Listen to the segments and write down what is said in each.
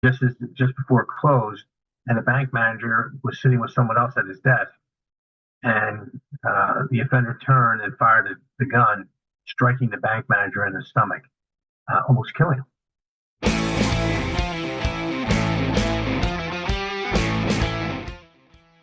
just before it closed, and the bank manager was sitting with someone else at his desk, and the offender turned and fired the gun, striking the bank manager in the stomach, almost killing him.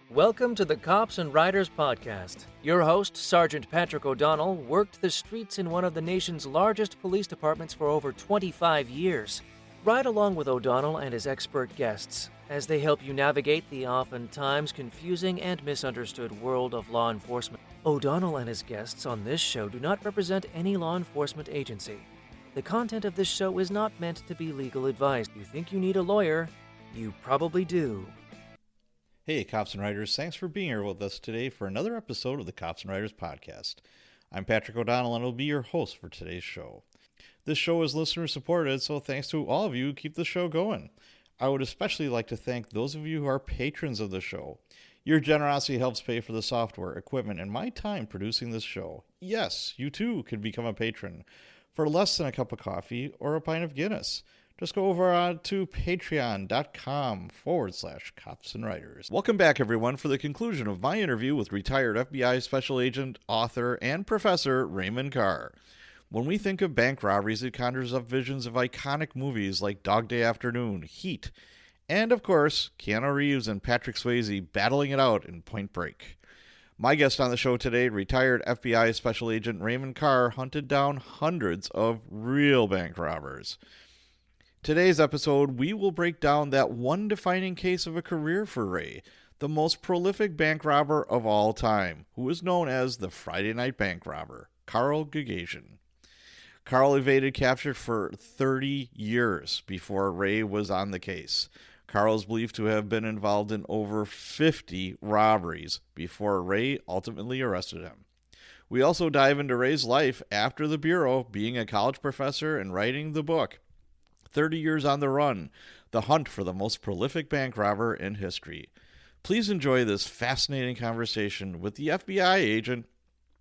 Welcome to the Cops and Riders podcast. Your host, Sergeant Patrick O'Donnell, worked the streets in one of the nation's largest police departments for over 25 years. Ride along with O'Donnell and his expert guests as they help you navigate the oftentimes confusing and misunderstood world of law enforcement. O'Donnell and his guests on this show do not represent any law enforcement agency. The content of this show is not meant to be legal advice. If you think you need a lawyer, you probably do. Hey, Cops and Writers, thanks for being here with us today for another episode of the Cops and Writers podcast. I'm Patrick O'Donnell, and I'll be your host for today's show. This show is listener-supported, so thanks to all of you who keep the show going. I would especially like to thank those of you who are patrons of the show. Your generosity helps pay for the software, equipment, and my time producing this show. Yes, you too can become a patron for less than a cup of coffee or a pint of Guinness. Just go over to patreon.com/Cops and Writers. Welcome back, everyone, for the conclusion of my interview with retired FBI Special Agent, author, and Professor Raymond Carr. When we think of bank robberies, it conjures up visions of iconic movies like Dog Day Afternoon, Heat, and, of course, Keanu Reeves and Patrick Swayze battling it out in Point Break. My guest on the show today, retired FBI Special Agent Raymond Carr, hunted down hundreds of real bank robbers. Today's episode, we will break down that one defining case of a career for Ray, the most prolific bank robber of all time, who is known as the Friday Night Bank Robber, Carl Gugasian. Carl evaded capture for 30 years before Ray was on the case. Carl is believed to have been involved in over 50 robberies before Ray ultimately arrested him. We also dive into Ray's life after the Bureau, being a college professor and writing the book, 30 Years on the Run, the hunt for the most prolific bank robber in history. Please enjoy this fascinating conversation with the FBI agent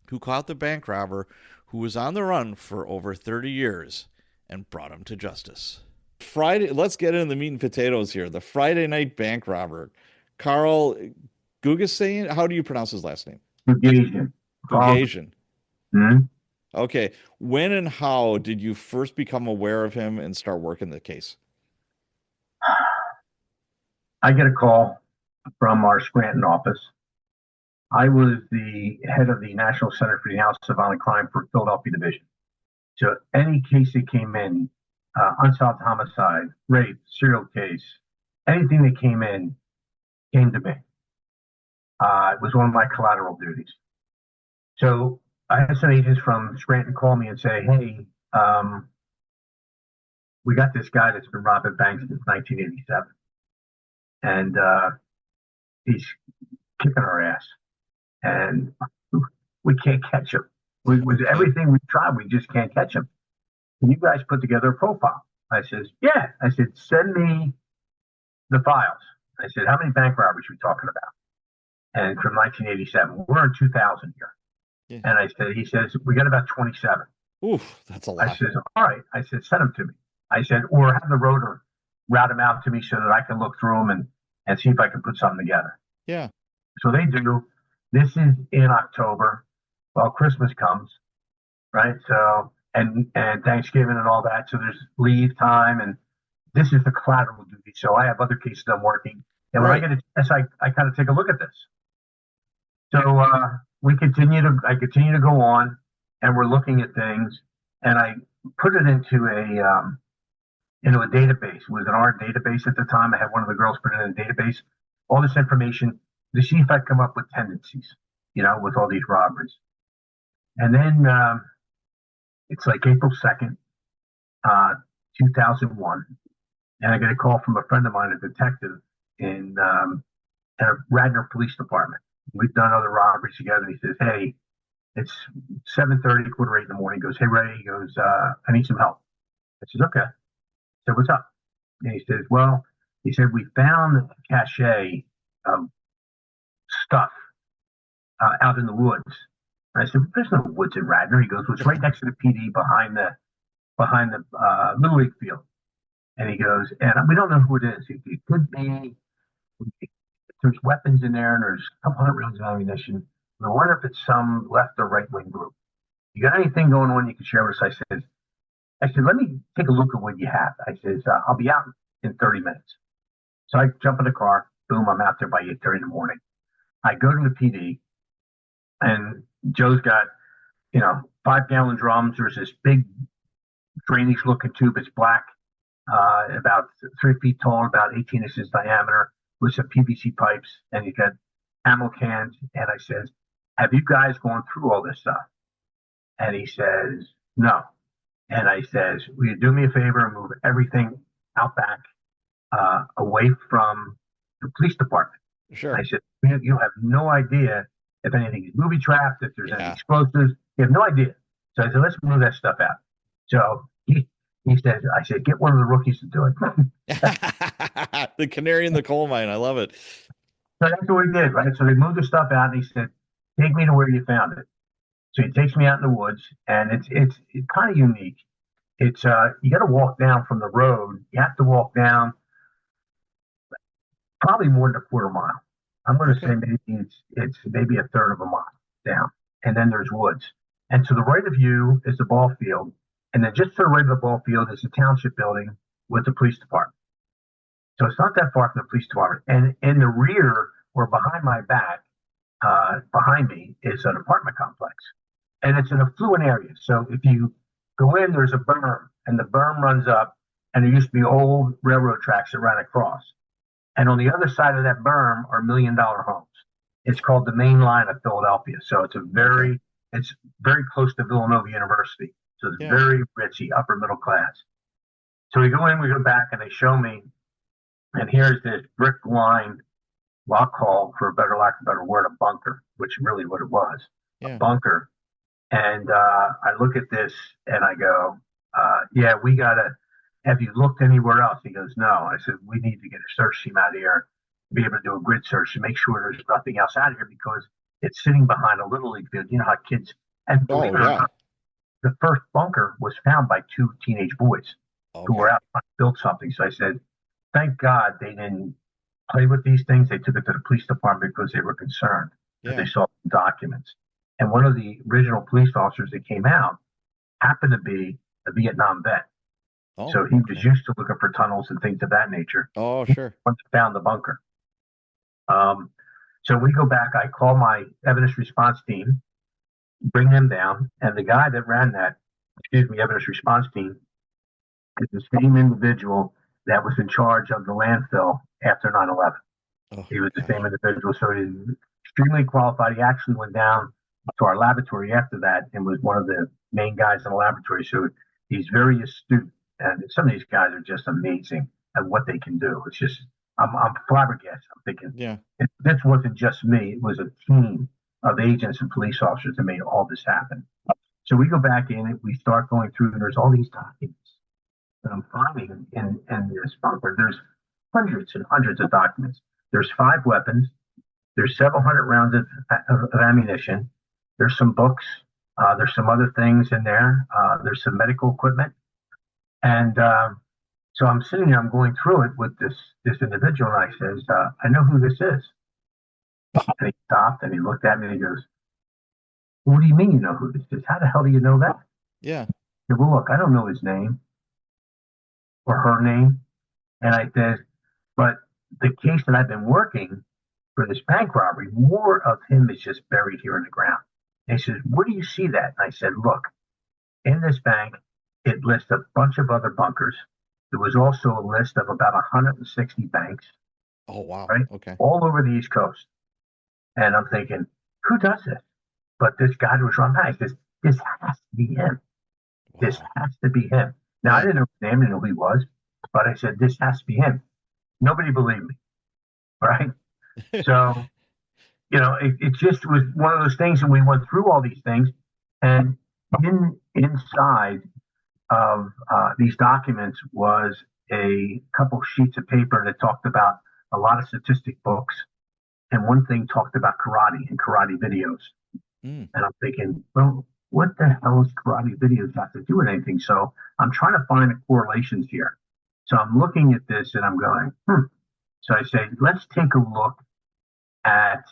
who caught the bank robber who was on the run for over 30 years and brought him to justice. Let's get into the meat and potatoes here. The Friday Night Bank Robber, Carl Gugasian. How do you pronounce his last name? Gugasian. Gugasian. Mm-hmm. Okay. When and how did you first become aware of him and start working the case? I get a call from our Scranton office. I was the head of the National Center for the Analysis of Violent Crime for Philadelphia Division. So any case that came in, unsolved homicide, rape, serial case, anything that came to me. It was one of my collateral duties. So I had some agents from Scranton call me and say, hey, we got this guy that's been robbing banks since 1987. And he's kicking our ass. And we can't catch him. With everything we tried, we just can't catch him. Can you guys put together a profile? I says, yeah. I said, send me the files. I said, how many bank robberies are we talking about? And from 1987, we're in 2000 here. Yeah. And he says, we got about 27. Oof, that's a lot. I said, all right. I said, send them to me. I said, or have the rotor route them out to me so that I can look through them and see if I can put something together. Yeah. So they do. This is in October. Well, Christmas comes, right? So, and Thanksgiving and all that. So there's leave time, and this is the collateral duty. So I have other cases I'm working. And when I get a chance, I kind of take a look at this. So I continue to go on, and we're looking at things, and I put it into a database. It was an art database at the time. I had one of the girls put it in a database, all this information to see if I'd come up with tendencies, with all these robberies. And then it's like April 2nd, 2001, and I get a call from a friend of mine, a detective in Radnor Police Department. We've done other robberies together. And he says, hey, it's 7:30, 7:45 in the morning. He goes, hey, Ray, he goes, I need some help. I said, okay. I said, what's up? And he says, well, we found a cache of stuff out in the woods. And I said, there's no woods in Radnor. He goes, well, it's right next to the PD behind the Little League field. And he goes, and we don't know who it is. It could be, there's weapons in there and there's a couple hundred rounds of ammunition. I wonder if it's some left or right wing group. You got anything going on you can share with us? I said, let me take a look at what you have. I said, I'll be out in 30 minutes. So I jump in the car, boom, I'm out there by 8:30 in the morning. I go to the PD, and Joe's got, 5-gallon drums. There's this big drainage looking tube. It's black, about 3 feet tall, about 18 inches diameter, with some PVC pipes, and you got ammo cans. And I says, have you guys gone through all this stuff? And he says, no. And I says, will you do me a favor and move everything out back, away from the police department? Sure. I said, you have no idea if anything is booby trapped, if there's any explosives. You have no idea. So I said, let's move that stuff out. So he says, I said, get one of the rookies to do it. The canary in the coal mine. I love it. So that's what we did, right? So they moved the stuff out, and he said, take me to where you found it. So he takes me out in the woods, and it's kind of unique. It's you got to walk down from the road. You have to walk down probably more than a quarter mile. I'm going to say maybe it's maybe a third of a mile down, and then there's woods. And to the right of you is the ball field, and then just to the right of the ball field is the township building with the police department. So it's not that far from the police department. And in the rear or behind my back, behind me is an apartment complex, and it's an affluent area. So if you go in, there's a berm, and the berm runs up, and there used to be old railroad tracks that ran across. And on the other side of that berm are $1 million homes. It's called the Main Line of Philadelphia. So it's it's very close to Villanova University. So it's very ritzy, upper middle class. So we go in, we go back, and they show me, and here's this brick lined, well, I'll call, for a better lack of a better word, a bunker, which really what it was, a bunker. And I look at this and I go, we gotta. Have you looked anywhere else? He goes, no. I said, we need to get a search team out of here, be able to do a grid search to make sure there's nothing else out of here, because it's sitting behind a little league field. You know how kids, and believe it or not, the first bunker was found by 2 teenage boys who were out trying to build something. So I said, thank God they didn't play with these things. They took it to the police department because they were concerned that they saw documents. And one of the original police officers that came out happened to be a Vietnam vet. So he was used to looking for tunnels and things of that nature. Oh, sure. Once found the bunker. So we go back. I call my evidence response team, bring them down, and the guy that ran that, evidence response team, is the same individual that was in charge of the landfill after 9/11. He was the same individual, so he's extremely qualified. He actually went down to our laboratory after that and was one of the main guys in the laboratory. So he's very astute. And some of these guys are just amazing at what they can do. It's just, I'm flabbergasted. I'm thinking, this wasn't just me. It was a team of agents and police officers that made all this happen. So we go back in and we start going through, and there's all these documents that I'm finding in this bunker. There's hundreds and hundreds of documents. There's 5 weapons. There's several hundred rounds of ammunition. There's some books. There's some other things in there. There's some medical equipment. And so I'm sitting there, I'm going through it with this individual, and I says, I know who this is. And he stopped and he looked at me and he goes, what do you mean you know who this is? How the hell do you know that? Yeah. I said, well, look, I don't know his name or her name. And I said, but the case that I've been working for this bank robbery, more of him is just buried here in the ground. And he says, where do you see that? And I said, look, in this bank, it lists a bunch of other bunkers. There was also a list of about 160 banks. Oh, wow. Right? Okay. All over the East Coast. And I'm thinking, who does this? But this guy was wrong. I says, this has to be him. Wow. This has to be him. Now, I didn't know his name, I didn't know who he was, but I said, this has to be him. Nobody believed me. Right? So, it just was one of those things, and we went through all these things, and inside of these documents was a couple sheets of paper that talked about a lot of statistic books, and one thing talked about karate and karate videos. And I'm thinking, well, what the hell does karate videos have to do with anything? So I'm trying to find the correlations here. So I'm looking at this and I'm going, So I say, let's take a look at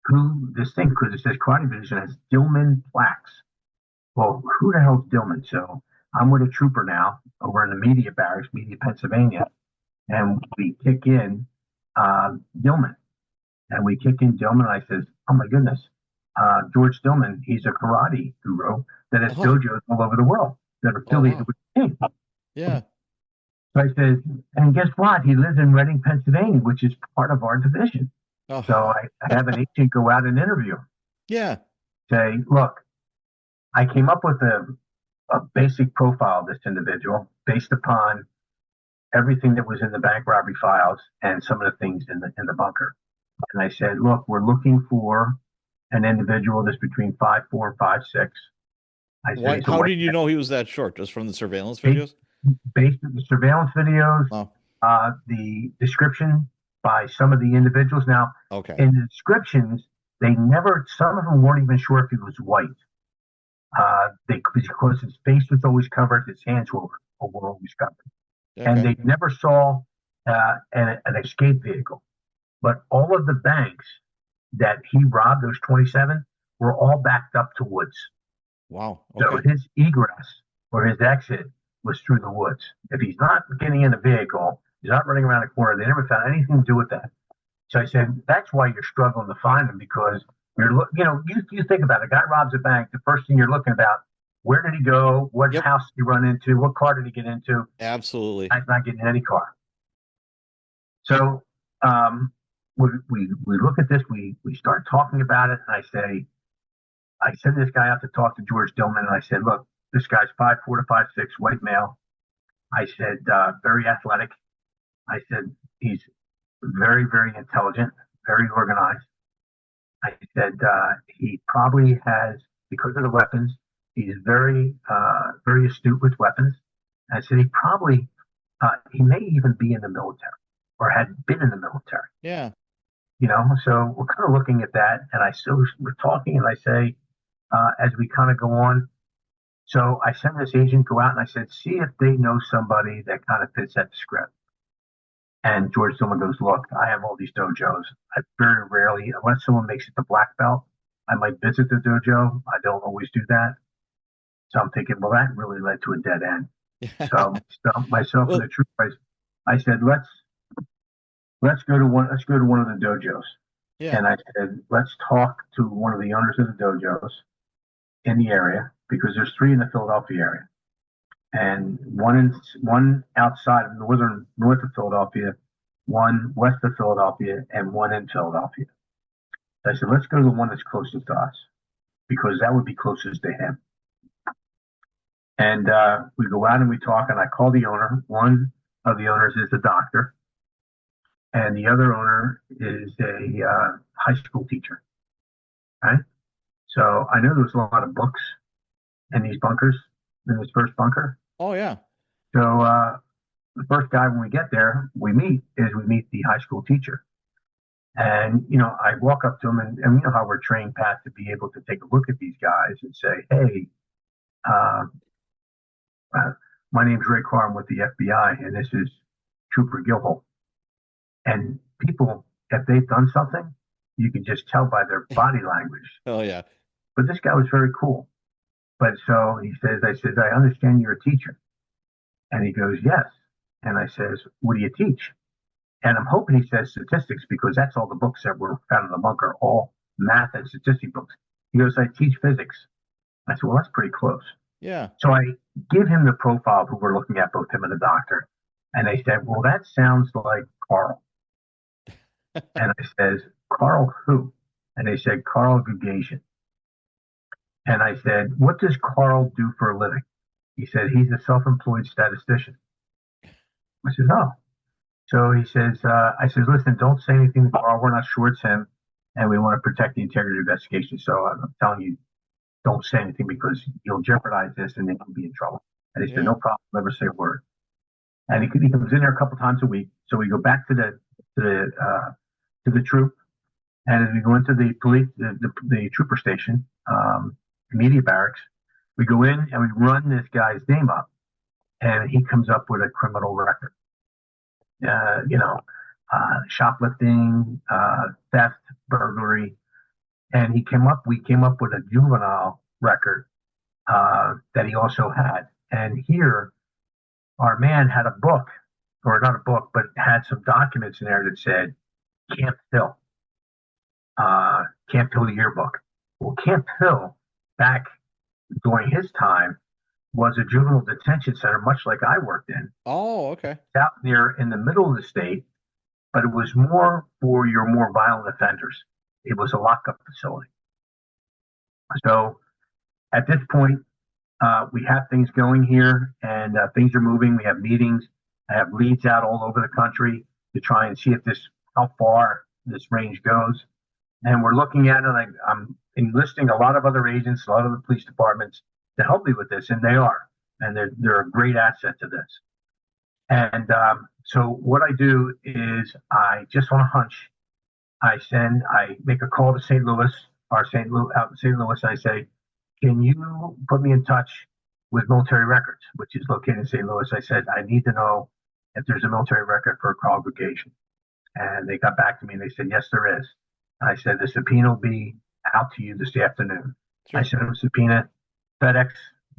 who this thing, because it says Karate Division has Dillman plaques. Well, who the hell's Dillman? So I'm with a trooper now over in the Media Barracks, Media, Pennsylvania, and we kick in Dillman. And we kick in Dillman, and I says, oh my goodness, George Dillman, he's a karate guru that has dojos all over the world that are affiliated with the team. Yeah. So I said, and guess what? He lives in Reading, Pennsylvania, which is part of our division. So I have an agent go out and interview him. Yeah. Say, look, I came up with a basic profile of this individual based upon everything that was in the bank robbery files and some of the things in the bunker. And I said, look, we're looking for an individual that's between 5'4" and 5'6". I said, how did you know he was that short? Just from the surveillance videos? Based on the surveillance videos, the description by some of the individuals. Now, in the descriptions, some of them weren't even sure if he was white. Because his face was always covered, his hands were always covered. And they never saw an escape vehicle. But all of the banks that he robbed, those 27, were all backed up to woods. Wow. So his egress or his exit was through the woods. If he's not getting in a vehicle, he's not running around a corner, they never found anything to do with that. So I said, that's why you're struggling to find him, because you think about it. A guy robs a bank, the first thing you're looking about, where did he go? What house did he run into? What car did he get into? Absolutely. He's not getting in any car. So we look at this, we start talking about it, and I send this guy out to talk to George Dillman, and I said, look, this guy's 5'4" to 5'6", white male. I said, very athletic. I said, he's very, very intelligent, very organized. I said, he probably has, because of the weapons, he's very, very astute with weapons. I said, he may even be in the military or had been in the military. Yeah. So we're kind of looking at that, and we're talking, and I say, as we kind of go on, so I sent this agent go out, and I said, see if they know somebody that kind of fits that script. And George Dillman goes, look, I have all these dojos. I very rarely, unless someone makes it to black belt, I might visit the dojo. I don't always do that. So I'm thinking, well, that really led to a dead end. So myself and the troop, I said, let's go to one of the dojos. Yeah. And I said, let's talk to one of the owners of the dojos in the area, because there's 3 in the Philadelphia area, and one outside of north of Philadelphia, one west of Philadelphia, and one in Philadelphia. So I said, let's go to the one that's closest to us, because that would be closest to him. And we go out and we talk, and I call the owner. One of the owners is a doctor, and the other owner is a high school teacher. Right? So I know there's a lot of books in these bunkers, in this first bunker. Oh, yeah. So the first guy, when we get there, we meet the high school teacher. And, I walk up to him, and you know how we're trained, Pat, to be able to take a look at these guys and say, hey, my name's Ray Carr, I'm with the FBI, and this is Trooper Gilhole. And people, if they've done something, you can just tell by their body language. Oh, yeah. But this guy was very cool. But so he says, I understand you're a teacher. And he goes, yes. And I says, what do you teach? And I'm hoping he says statistics, because that's all the books that were found in the bunker, all math and statistics books. He goes, I teach physics. I said, well, that's pretty close. Yeah. So I give him the profile of who we're looking at, both him and the doctor. And they said, well, that sounds like Carl. And I says, Carl who? And they said, Carl Gugasian. And I said, what does Carl do for a living? He said, he's a self-employed statistician. I said, oh. So he says, I said, listen, don't say anything to Carl. We're not sure it's him, and we want to protect the integrity of the investigation. So I'm telling you, don't say anything, because you'll jeopardize this and then you'll be in trouble. And he said, no problem, never say a word. And he comes in there a couple times a week. So we go back to the troop, and as we go into the police, the trooper station, Media Barracks, we go in and we run this guy's name up. and he comes up with a criminal record. You know, shoplifting, theft, burglary, and we came up with a juvenile record that he also had. And here, our man had a book, or not a book, but had some documents in there that said Camp Hill, Camp Hill yearbook. Well, Camp Hill, back during his time, was a juvenile detention center, much like I worked in, Oh, okay. out there in the middle of the state, but it was more for your more violent offenders. It was a lockup facility. So at this point, we have things going here, and things are moving. We have meetings. I have leads out all over the country to try and see if how far this range goes. And we're looking at it. I'm enlisting a lot of other agents, a lot of the police departments to help me with this, and they are, and they're a great asset to this. And so what I do is I just on a hunch, I make a call to St. Louis, out in St. Louis. I say, can you put me in touch with Military Records, which is located in St. Louis? I said, I need to know if there's a military record for a Carl Gugasian. And they got back to me and they said, yes, there is. I said, the subpoena will be out to you this afternoon. Sure. I sent them a subpoena, FedEx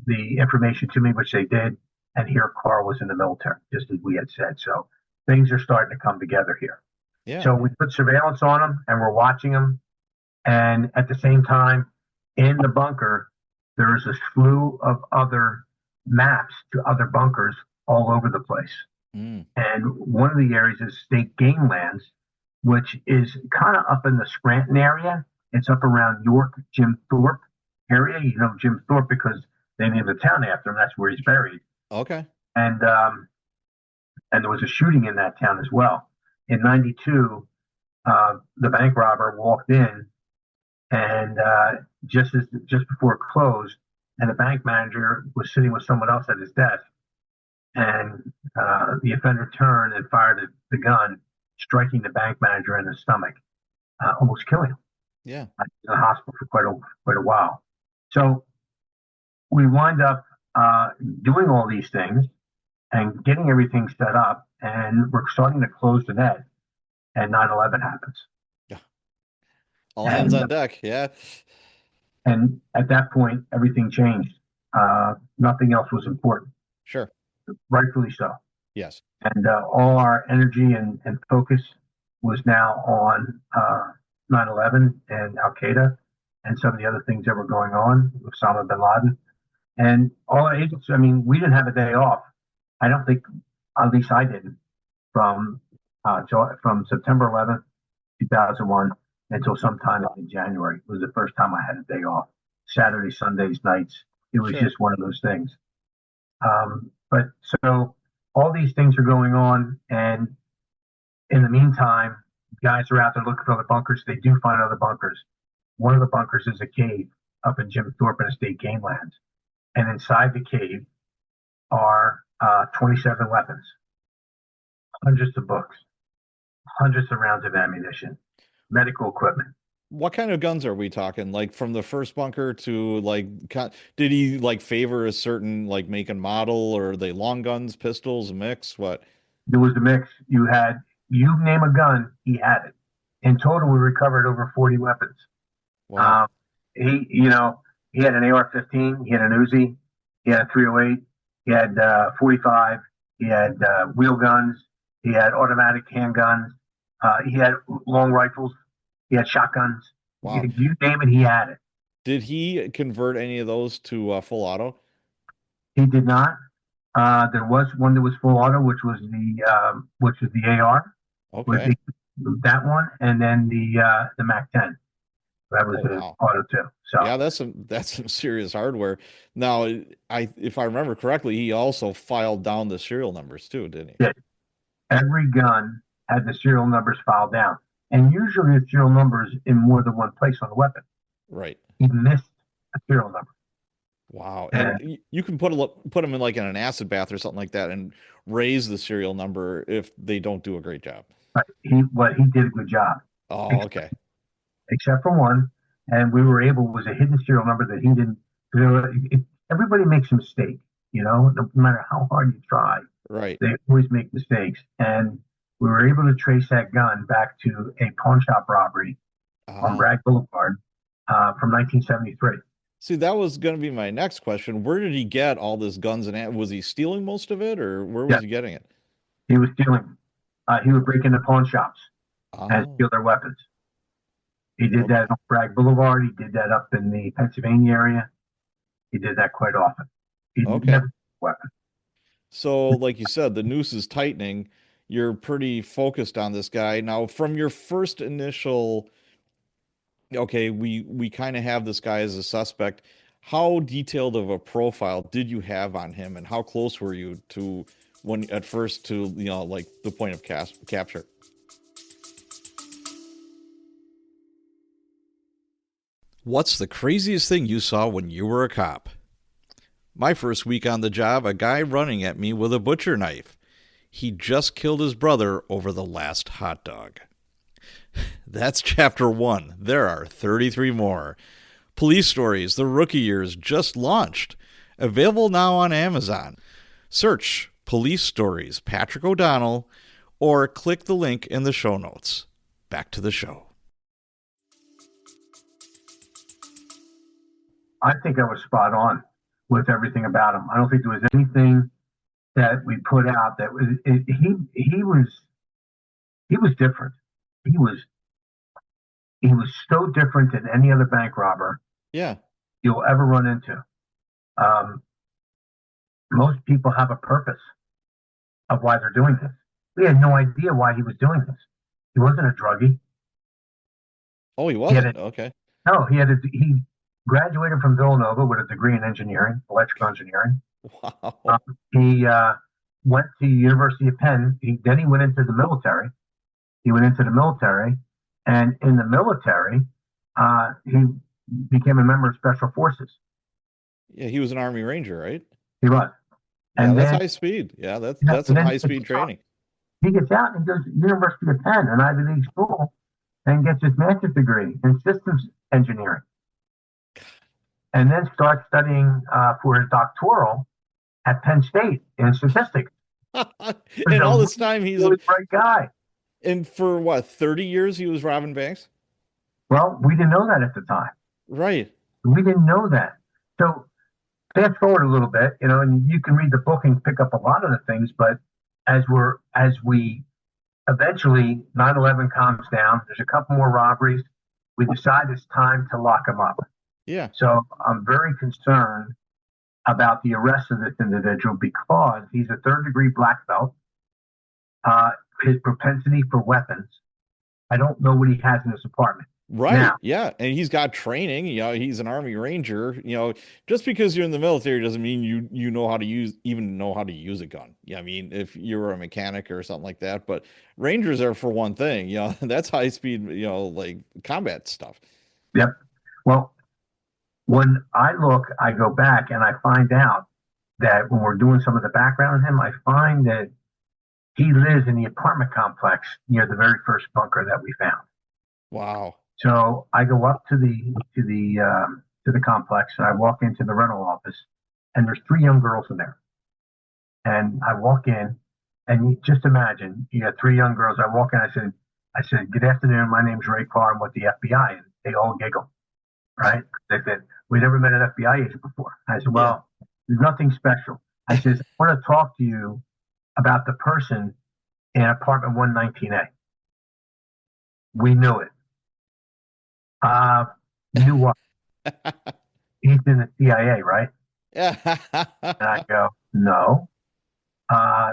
the information to me, which they did. And here Carl was in the military, just as we had said. So things are starting to come together here. Yeah. So we put surveillance on them and we're watching them. And at the same time, in the bunker, there's a slew of other maps to other bunkers all over the place. Mm. And one of the areas is state game lands, which is kind of up in the Scranton area. It's up around York, Jim Thorpe area. You know Jim Thorpe because they named the town after him. That's where he's buried. Okay. And there was a shooting in that town as well. In '92, the bank robber walked in, and just before it closed, and the bank manager was sitting with someone else at his desk, and the offender turned and fired the gun, striking the bank manager in the stomach, almost killing him. Yeah. In the hospital for quite a while. So we wind up doing all these things and getting everything set up, and we're starting to close the net, and 9/11 happens. Yeah. All hands on deck. Yeah. And at that point, everything changed. Nothing else was important. Sure. Rightfully so. Yes. And all our energy and focus was now on 9/11 and Al Qaeda and some of the other things that were going on with Osama bin Laden. And all our agents, I mean, we didn't have a day off. I don't think, at least I didn't, from September 11th, 2001 until sometime in January. It was the first time I had a day off. Saturdays, Sundays, nights. It was just one of those things. But so all these things are going on, and in the meantime, guys are out there looking for other bunkers. They do find other bunkers. One of the bunkers is a cave up in Jim Thorpe in the state game lands. And inside the cave are 27 weapons, hundreds of books, hundreds of rounds of ammunition, medical equipment. What kind of guns are we talking? Like from the first bunker to like, did he like favor a certain like make and model, or are they long guns, pistols, a mix? What? There was a mix. You name a gun, he had it. In total, we recovered over 40 weapons. Wow. He had an AR-15, he had an Uzi, he had a 308, he had 45, he had wheel guns, he had automatic handguns, he had long rifles, he had shotguns. Wow. You name it, he had it. Did he convert any of those to full auto? He did not. There was one that was full auto, which was the AR. Okay. That one, and then the Mac 10. That was auto too. So yeah, that's some serious hardware. Now, if I remember correctly, he also filed down the serial numbers too, didn't he? Yeah. Every gun had the serial numbers filed down, and usually the serial numbers in more than one place on the weapon. Right. He missed a serial number. Wow. And you can put them in like in an acid bath or something like that and raise the serial number if they don't do a great job. But he did a good job. Oh, okay. Except for one, and we were able, was a hidden serial number that he didn't. Everybody makes a mistake. no matter how hard you try, Right. they always make mistakes. And we were able to trace that gun back to a pawn shop robbery on Ah. Bragg Boulevard from 1973. See, that was going to be my next question. Where did he get all this guns and was he stealing most of it, or where was Yes, he getting it? he was stealing. He would break into pawn shops and Oh, steal their weapons. He did okay. that on Bragg Boulevard. He did that up in the Pennsylvania area. He did that quite often. He Okay. never weapon. So, like you said, the noose is tightening. You're pretty focused on this guy. Now, from your first initial, okay, we kind of have this guy as a suspect. How detailed of a profile did you have on him, and how close were you to when at first to like the point of capture? What's the craziest thing you saw when you were a cop? My first week on the job, a guy running at me with a butcher knife. He just killed his brother over the last hot dog. That's chapter 1. There are 33 more. Police Stories, The Rookie Years, just launched. Available now on Amazon. Search Police Stories Patrick O'Donnell or click the link in the show notes. Back to the show. I think I was spot on with everything about him. I don't think there was anything that we put out that was he was different. He was so different than any other bank robber Yeah. you'll ever run into. Um, most people have a purpose of why they're doing this. We had no idea why he was doing this. He wasn't a druggie. Oh, he wasn't? Okay. No, he graduated from Villanova with a degree in engineering, electrical engineering. Wow. He went to University of Penn. Then he went into the military. And in the military, he became a member of Special Forces. Yeah, he was an Army Ranger, right? He was. Yeah, And that's then high speed. Yeah, that's some high speed training. he gets out and goes to University of Penn, an Ivy League school, and gets his master's degree in systems engineering. And then starts studying for his doctoral at Penn State in statistics. And all this time he's really bright guy. And for what, 30 years he was robbing banks? Well, we didn't know that at the time. Right. We didn't know that. So fast forward a little bit, and you can read the book and pick up a lot of the things, but as we eventually 9/11 calms down, there's a couple more robberies. We decide it's time to lock him up. Yeah. So I'm very concerned about the arrest of this individual because he's a third-degree black belt. His propensity for weapons, I don't know what he has in his apartment. Right. Now, yeah. And he's got training. He's an Army Ranger. Just because you're in the military doesn't mean you know how to use a gun. Yeah, I mean, if you're a mechanic or something like that. But Rangers are for one thing. That's high speed. Like combat stuff. Yep. Well, when I go back and I find out that when we're doing some of the background on him, I find that he lives in the apartment complex near the very first bunker that we found. Wow. So I go up to the complex and I walk into the rental office and there's 3 young girls in there. And I walk in and you just imagine you got 3 young girls. I walk in, I said, good afternoon. My name's Ray Carr. I'm with the FBI. And they all giggle, right? They said, we never met an FBI agent before. I said, well, there's nothing special. I said, I want to talk to you about the person in apartment 119A. We knew it. Knew what? He's in the CIA, right? Yeah. And I go, no.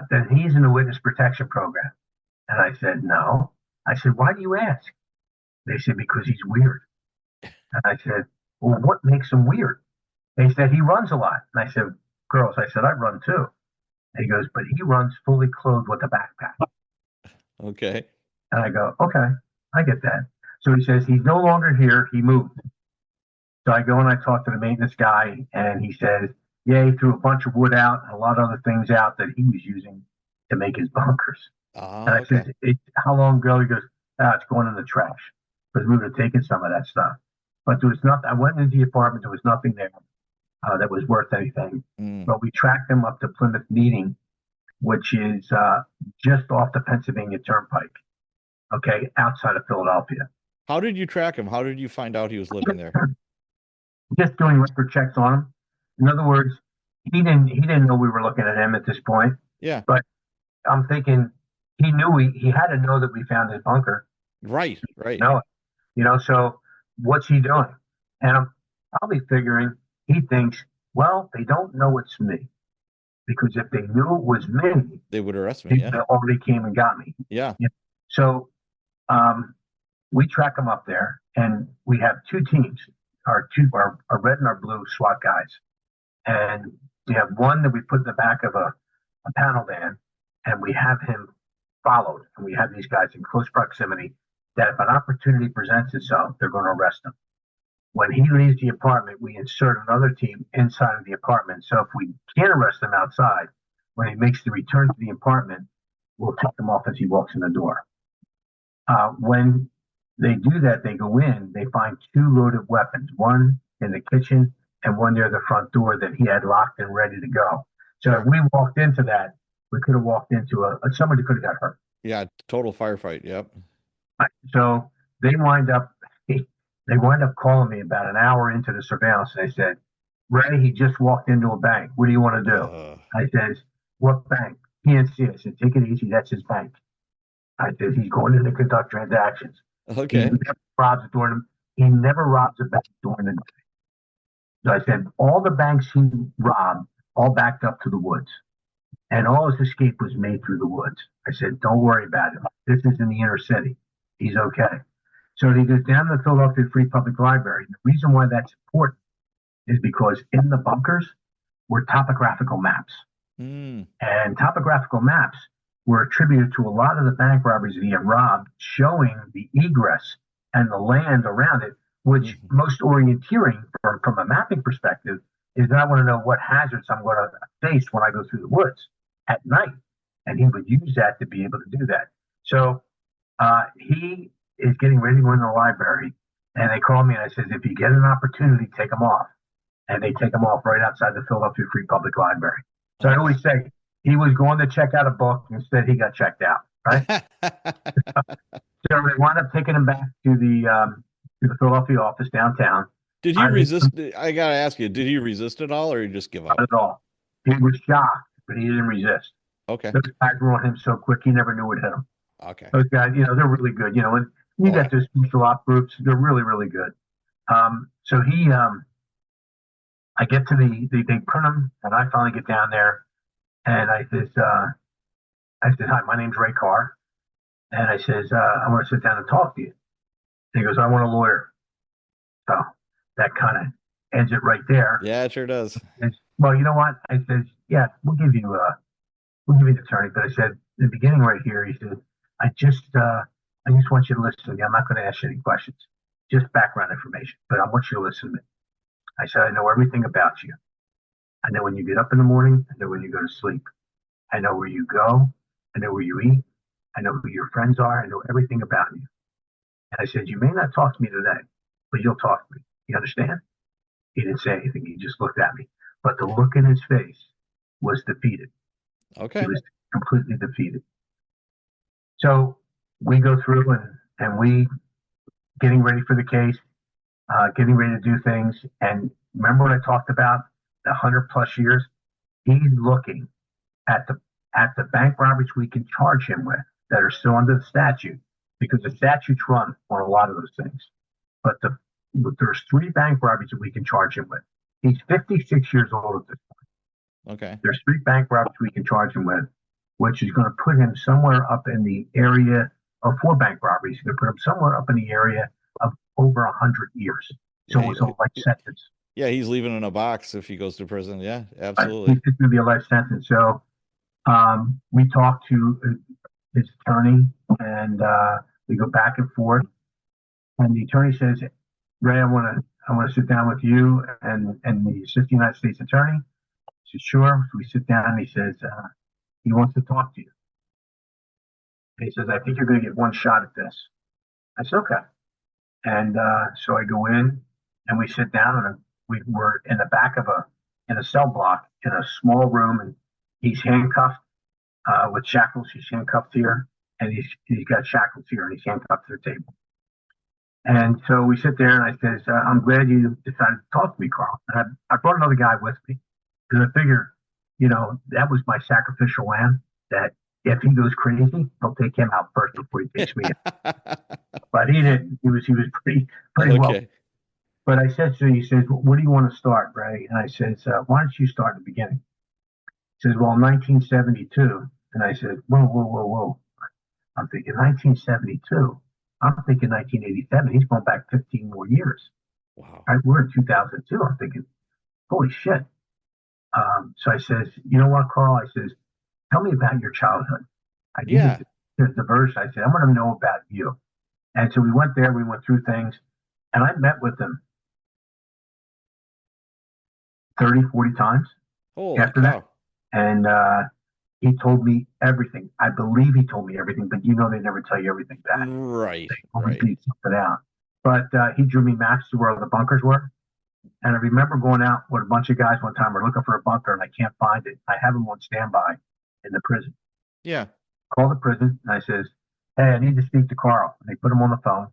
Then he's in the witness protection program. And I said, no. I said, why do you ask? They said, because he's weird. And I said, well, what makes him weird? They said, he runs a lot. And I said, girls, I said, I run too. And he goes, but he runs fully clothed with a backpack. Okay. And I go, okay, I get that. So he says, he's no longer here. He moved. So I go and I talk to the maintenance guy and he says, yeah, he threw a bunch of wood out and a lot of other things out that he was using to make his bunkers. And I said, how long ago? He goes, it's going in the trash. Because we would have taken some of that stuff. But there was nothing. I went into the apartment. There was nothing there. that was worth anything. Mm. But we tracked them up to Plymouth Meeting, which is just off the Pennsylvania Turnpike, okay, outside of Philadelphia. How did you track him? How did you find out he was living there? Just doing record checks on him. In other words, he didn't know we were looking at him at this point. Yeah. But I'm thinking he knew he had to know that we found his bunker. Right. Right. No, so what's he doing? And I'm probably figuring he thinks, well, they don't know it's me, because if they knew it was me, They would arrest me. they Yeah. already came and got me. Yeah. So we track them up there, and we have two teams, our red and our blue SWAT guys, and we have one that we put in the back of a panel van, and we have him followed, and we have these guys in close proximity. That if an opportunity presents itself, they're going to arrest him. When he leaves the apartment, we insert another team inside of the apartment. So if we can't arrest him outside, when he makes the return to the apartment, we'll take him off as he walks in the door. When they do that, they go in, they find two loaded weapons, one in the kitchen and one near the front door that he had locked and ready to go. So if we walked into that, we could have walked into somebody could have got hurt. Yeah. Total firefight. Yep. So they wind up calling me about an hour into the surveillance. They said, Ray, he just walked into a bank. What do you want to do? I said, what bank? PNC. I said, take it easy. That's his bank. I said, he's going in to conduct transactions. Okay. He never robs a bank during the day. So I said, all the banks he robbed, all backed up to the woods. And all his escape was made through the woods. I said, don't worry about it. This is in the inner city. He's okay. So he goes down to the Philadelphia Free Public Library. The reason why that's important is because in the bunkers were topographical maps. And topographical maps were attributed to a lot of the bank robberies that he had robbed, showing the egress and the land around it, which most orienteering from a mapping perspective is that I want to know what hazards I'm going to face when I go through the woods at night. And he would use that to be able to do that. So he is getting ready to go in the library, and they call me and I says, if you get an opportunity, take them off. And they take them off right outside the Philadelphia Free Public Library. So I always say he was going to check out a book. Instead, he got checked out, right? So they wound up taking him back to the Philadelphia office downtown. Did he resist? I got to ask you, did he resist at all, or he just give up? Not at all. He was shocked, but he didn't resist. Okay. Those guys were on him so quick, he never knew what hit him. Okay. Those guys, they're really good. And you got those special op groups, they're really, really good. So I get to they print them, and I finally get down there, and I said, hi, my name's Ray Carr, and I says, I want to sit down and talk to you. And he goes, I want a lawyer. So that kind of ends it right there. Yeah, it sure does. Well, you know what? I said, yeah, we'll give you an attorney. But I said, in the beginning right here, he said, I just want you to listen to me. I'm not going to ask you any questions, just background information, but I want you to listen to me. I said, I know everything about you. I know when you get up in the morning. I know when you go to sleep. I know where you go. I know where you eat. I know who your friends are. I know everything about you. And I said, you may not talk to me today, but you'll talk to me. You understand? He didn't say anything. He just looked at me. But the look in his face was defeated. Okay. He was completely defeated. So we go through and we getting ready for the case, getting ready to do things. And remember what I talked about the 100+ years? He's looking at the bank robberies we can charge him with that are still under the statute, because the statutes run on a lot of those things. But there's 3 bank robberies that we can charge him with. He's 56 years old at this point. Okay. There's 3 bank robberies we can charge him with, which is going to put him somewhere up in the area of 4 bank robberies. It's going to put him somewhere up in the area of over 100 years. So it's a life sentence. Yeah, he's leaving in a box if he goes to prison. Yeah, absolutely. It's going to be a life sentence. So we talk to his attorney, and we go back and forth. And the attorney says, Ray, I want to sit down with you and the Assistant United States Attorney. I said, sure. So we sit down, and he says, he wants to talk to you. And he says, I think you're going to get one shot at this. I said, okay. And so I go in, and we sit down, and we were in the back of in a cell block in a small room, and he's handcuffed with shackles. He's handcuffed here, and he's got shackles here, and he's handcuffed to the table. And so we sit there, and I says, "I'm glad you decided to talk to me, Carl." And I brought another guy with me because I figure, that was my sacrificial lamb. That if he goes crazy, I'll take him out first before he takes me out. But he didn't. He was pretty well. Okay. But I said, so he says, well, "Where do you want to start, Ray?" And I said, "Why don't you start at the beginning?" He says, "Well, 1972." And I said, "Whoa, whoa, whoa, whoa." I'm thinking 1972. I'm thinking 1987. He's going back 15 more years. Wow. Right? We're in 2002. I'm thinking, holy shit. So I says, "You know what, Carl?" I says, "Tell me about your childhood." I Yeah. needed the verse. I said, "I want to know about you." And so we went there. We went through things. And I met with him 30, 40 times Holy after cow. that. And he told me everything. I believe he told me everything, but they never tell you everything back. Right. They only Right. beat something out. But he drew me maps to where all the bunkers were. And I remember going out with a bunch of guys one time. We're looking for a bunker, and I can't find it. I have him on standby in the prison. Yeah. Call the prison, and I says, "Hey, I need to speak to Carl." And they put him on the phone.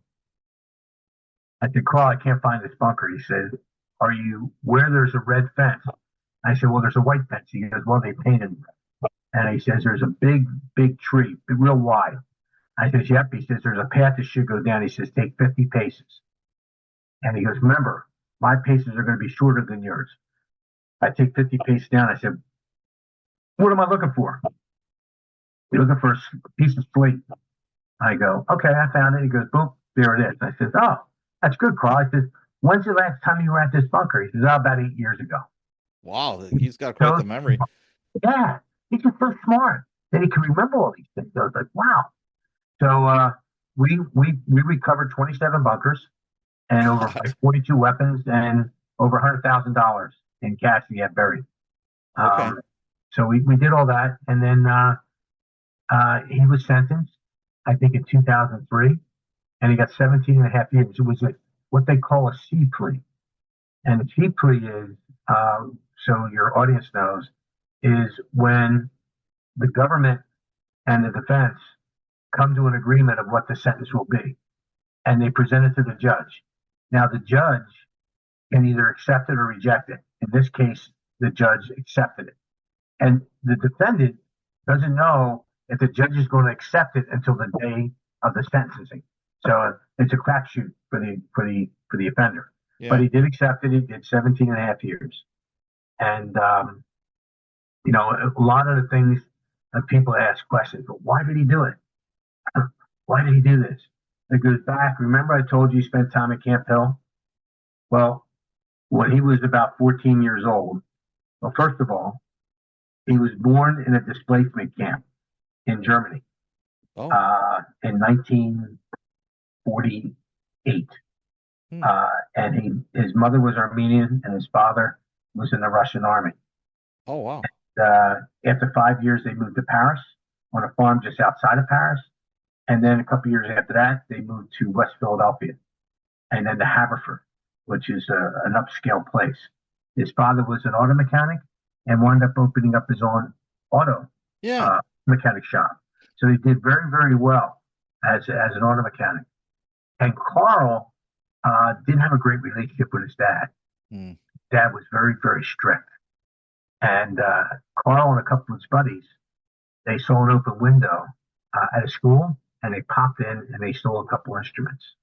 I said, "Carl, I can't find this bunker." He says, "Are you where there's a red fence?" I said, "Well, there's a white fence." He goes, "Well, they painted." And he says, "There's a big, big tree, real wide." I says, "Yep." He says, "There's a path that should go down." He says, "Take 50 paces." And he goes, "Remember, my paces are going to be shorter than yours." I take 50 paces down. I said, "What am I looking for?" "You're looking for a piece of slate." I go, "Okay, I found it." He goes, "Boom, there it is." I says, "Oh, that's good, Carl." I says, "When's the last time you were at this bunker?" He says, "Oh, about 8 years ago." Wow. He's got quite So, the memory. yeah, he's just so smart that he can remember all these things. I was like, wow. So we recovered 27 bunkers and over God. 42 weapons and over $100,000 in cash he had buried. Okay. So we did all that, and then he was sentenced, I think, in 2003, and he got 17 and a half years. It was what they call a C plea, and a C plea is, so your audience knows, is when the government and the defense come to an agreement of what the sentence will be, and they present it to the judge. Now, the judge can either accept it or reject it. In this case, the judge accepted it. And the defendant doesn't know if the judge is going to accept it until the day of the sentencing. So it's a crapshoot for the offender. Yeah. But he did accept it. He did 17 and a half years. And, a lot of the things that people ask questions, but why did he do it? Why did he do this? It goes back. Remember, I told you he spent time at Camp Hill? Well, when he was about 14 years old, well, first of all, he was born in a displacement camp in Germany Oh. in 1948. Hmm. And his mother was Armenian and his father was in the Russian army. Oh, wow. After 5 years, they moved to Paris on a farm just outside of Paris. And then a couple of years after that, they moved to West Philadelphia and then to Haverford, which is an upscale place. His father was an auto mechanic and wound up opening up his own auto Yeah. mechanic shop. So he did very, very well as an auto mechanic. And Carl didn't have a great relationship with his dad. Hmm. Dad was very, very strict. And Carl and a couple of his buddies, they saw an open window at a school, and they popped in and they stole a couple instruments.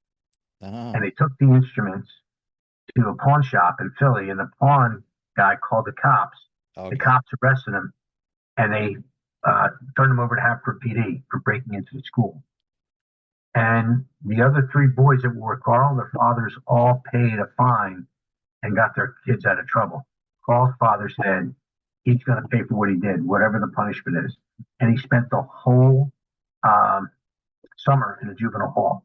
Oh. And they took the instruments to a pawn shop in Philly, and the pawn guy called the cops. Okay. The cops arrested him, and they turned him over to Haverford PD for breaking into the school. And the other three boys that were with Carl, their fathers all paid a fine and got their kids out of trouble. Carl's father said he's going to pay for what he did, whatever the punishment is. And he spent the whole summer in a juvenile hall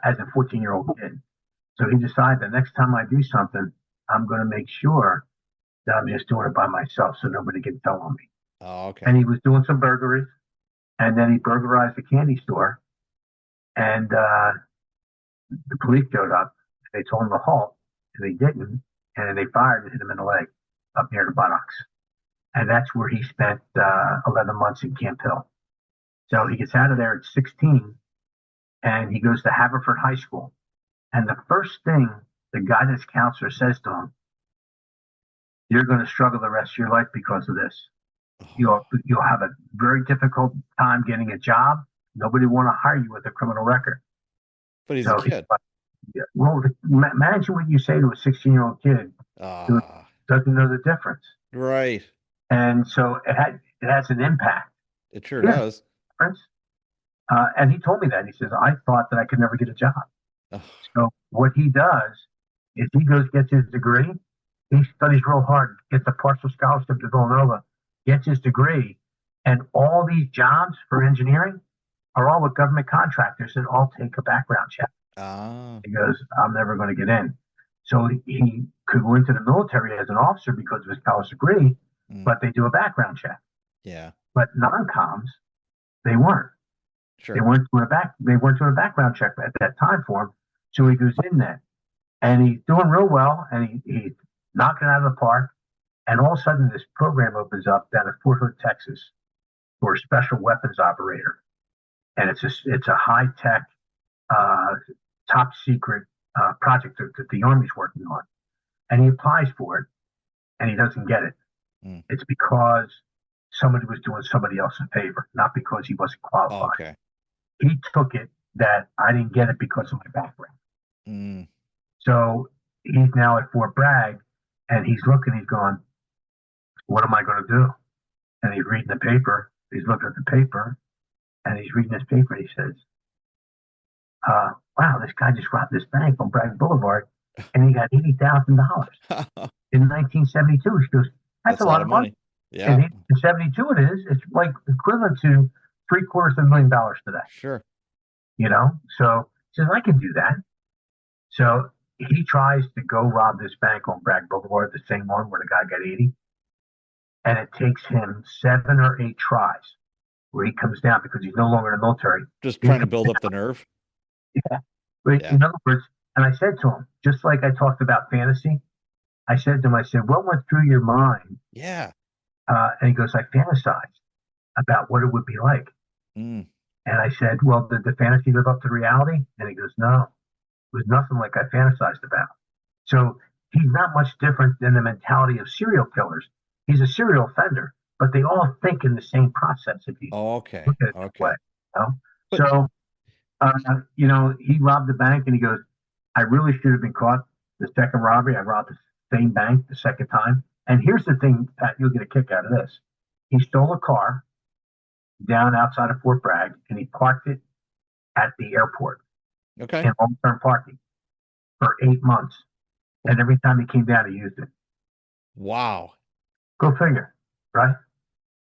as a 14-year-old kid. So he decided the next time I do something, I'm going to make sure that I'm just doing it by myself so nobody can tell on me. Oh, okay. And he was doing some burglaries, and then he burglarized a candy store, and the police showed up. They told him to halt, and he didn't, and they fired and hit him in the leg up near the buttocks. And that's where he spent 11 months in Camp Hill. So he gets out of there at 16, and he goes to Haverford High School. And the first thing the guidance counselor says to him, you're going to struggle the rest of your life because of this. You'll have a very difficult time getting a job. Nobody will want to hire you with a criminal record. But he's a kid. Well, imagine what you say to a 16-year-old kid who doesn't know the difference. Right. And so it has an impact. It sure does. And he told me that. He says, I thought that I could never get a job. So what he does is he gets his degree. He studies real hard, gets a partial scholarship to Villanova, gets his degree. And all these jobs for engineering are all with government contractors and all take a background check. He goes, I'm never going to get in. So he could go into the military as an officer because of his college degree, but they do a background check. Yeah. But non-coms, they weren't. Sure. They weren't doing a background check at that time for him. So he goes in there, and he's doing real well, and he's knocking it out of the park. And all of a sudden, this program opens up down at Fort Hood, Texas, for a special weapons operator, and it's a high tech, top secret project that the Army's working on. And he applies for it, and he doesn't get it. It's because somebody was doing somebody else a favor, not because he wasn't qualified. Okay. He took it that I didn't get it because of my background. So he's now at Fort Bragg, and he's looking, he's going, what am I going to do? And he's reading the paper. He's looking at the paper, and he's reading this paper, and he says, wow, this guy just robbed this bank on Bragg Boulevard, and he got $80,000 in 1972. He goes, that's a lot of money. Yeah. And in 72 it is. It's like equivalent to $750,000 today. Sure. You know? So he says, I can do that. So he tries to go rob this bank on Bragg Boulevard, the same one where the guy got 80. And it takes him 7 or 8 tries where he comes down because he's no longer in the military. Just trying to build up the nerve. Yeah. But in other words, and I said to him, just like I talked about fantasy, I said to him, what went through your mind? Yeah. And he goes, I fantasized about what it would be like. And I said, well, did the fantasy live up to reality? And he goes, no, it was nothing like I fantasized about. So he's not much different than the mentality of serial killers. He's a serial offender, but they all think in the same process. If you look at it that way, you know? So, he robbed the bank, and he goes, I really should have been caught the second robbery. I robbed the same bank the second time. And here's the thing, Pat, you'll get a kick out of this. He stole a car down outside of Fort Bragg, and he parked it at the airport in long-term parking for 8 months. And every time he came down, he used it. Wow. Go figure, right?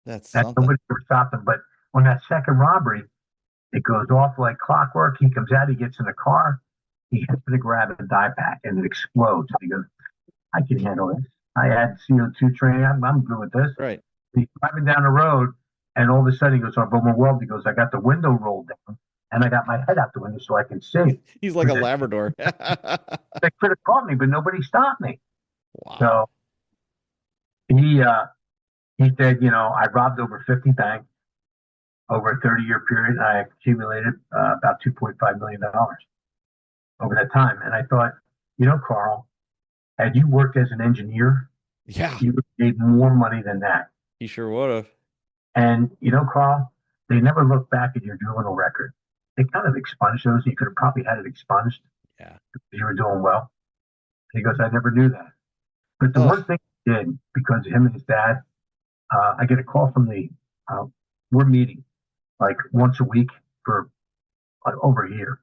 That's something. Nobody ever stopped him. But on that second robbery, it goes off like clockwork. He comes out, he gets in the car, he hits the grab and die pack, and it explodes. And he goes, I can handle this. I had CO2 training. I'm good with this. Right. He's driving down the road, and all of a sudden he goes, but my world, he goes, I got the window rolled down, and I got my head out the window so I can see. He's like a Labrador. They could have caught me, but nobody stopped me. Wow. So he said, I robbed over 50 banks over a 30-year period. I accumulated about $2.5 million over that time. And I thought, Carl, had you worked as an engineer, you would have made more money than that. He sure would have. And, Carl, they never look back at your juvenile record. They kind of expunged those. You could have probably had it expunged because you were doing well. And he goes, I never knew that. But the one thing he did, because of him and his dad, I get a call from we're meeting like once a week for over a year.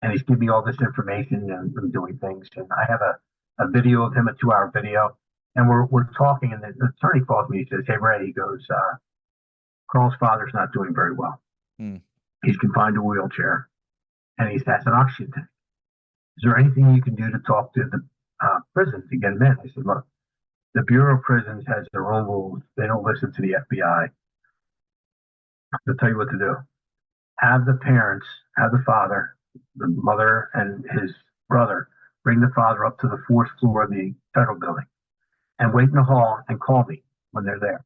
And he's giving me all this information and I'm doing things. And I have a video of him, a 2-hour video. And we're talking, and the attorney calls me. He says, hey, Ray, he goes, Carl's father's not doing very well. He's confined to a wheelchair, and he has an oxygen tank. Is there anything you can do to talk to the prison to get him in? I said, look, the Bureau of Prisons has their own rules. They don't listen to the FBI. They'll tell you what to do. Have the parents, have the father, the mother, and his brother bring the father up to the fourth floor of the federal building and wait in the hall and call me when they're there.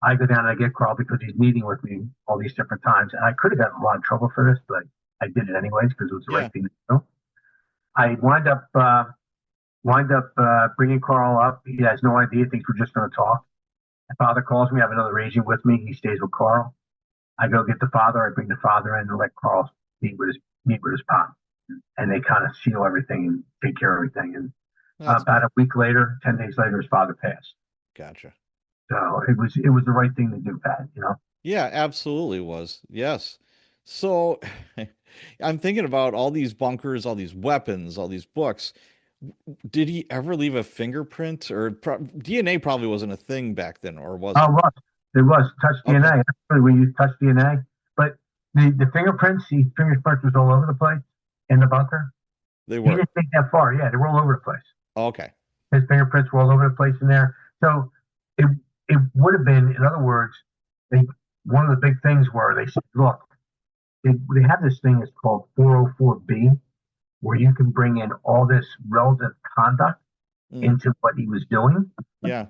I go down and I get Carl because he's meeting with me all these different times. And I could have gotten a lot of trouble for this, but I did it anyways because it was the right thing to do. I wind up bringing Carl up. He has no idea, thinks we're just going to talk. My father calls me. I have another agent with me. He stays with Carl. I go get the father. I bring the father in and let Carl meet with his pop. And they kind of seal everything and take care of everything. And about a week later, 10 days later, his father passed. Gotcha. So it was the right thing to do, Pat, you know? Yeah, absolutely was. Yes. So I'm thinking about all these bunkers, all these weapons, all these books. Did he ever leave a fingerprint, or DNA probably wasn't a thing back then, or was it? Oh, it was touch DNA. Actually, we used touch DNA, but the fingerprints, fingerprints was all over the place in the bunker. They were. He didn't take that far. Yeah, they were all over the place. Okay. His fingerprints were all over the place in there. So it would have been, in other words, one of the big things were they said, look, they have this thing that's called 404B, where you can bring in all this relevant conduct into what he was doing. Yeah.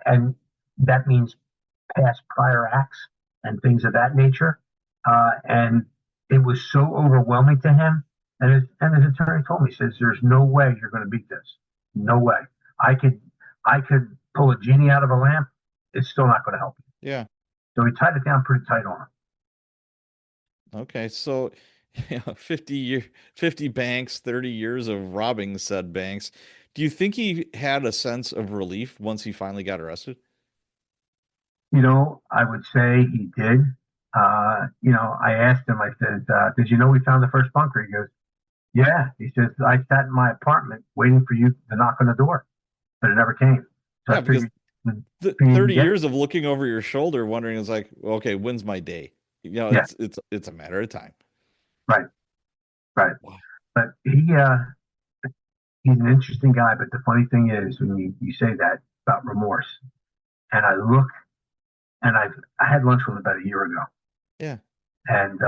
And that means past prior acts and things of that nature. And it was so overwhelming to him. And his attorney told me, he says, there's no way you're going to beat this. No way. I could pull a genie out of a lamp. It's still not going to help you. Yeah. So he tied it down pretty tight on him. Okay. So 50 banks, 30 years of robbing said banks. Do you think he had a sense of relief once he finally got arrested? You know, I would say he did. You know, I asked him, I said, did you know we found the first bunker? He goes, yeah. He says, I sat in my apartment waiting for you to knock on the door, but it never came. So yeah, because 30 years of looking over your shoulder, wondering, is like, okay, when's my day? You know, it's a matter of time. Right. Wow. But he's an interesting guy. But the funny thing is, when you say that about remorse, and I look, and I had lunch with him about a year ago. Yeah. And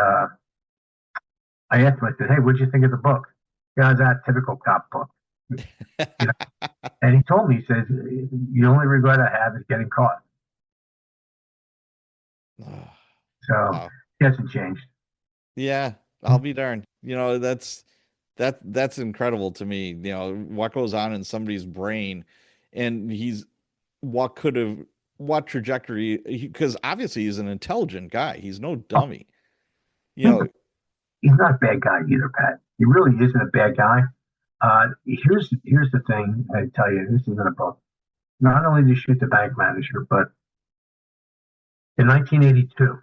I asked him, I said, hey, what'd you think of the book? Yeah, that typical cop book. You know? And he told me, he says, the only regret I have is getting caught. So he hasn't changed. Yeah, I'll be darned. You know, that's incredible to me. You know, what goes on in somebody's brain, and what trajectory, because obviously he's an intelligent guy. He's no dummy. You know, he's not a bad guy either, Pat. He really isn't a bad guy. Here's the thing. I tell you, this isn't a book. Not only did he shoot the bank manager, but in 1982,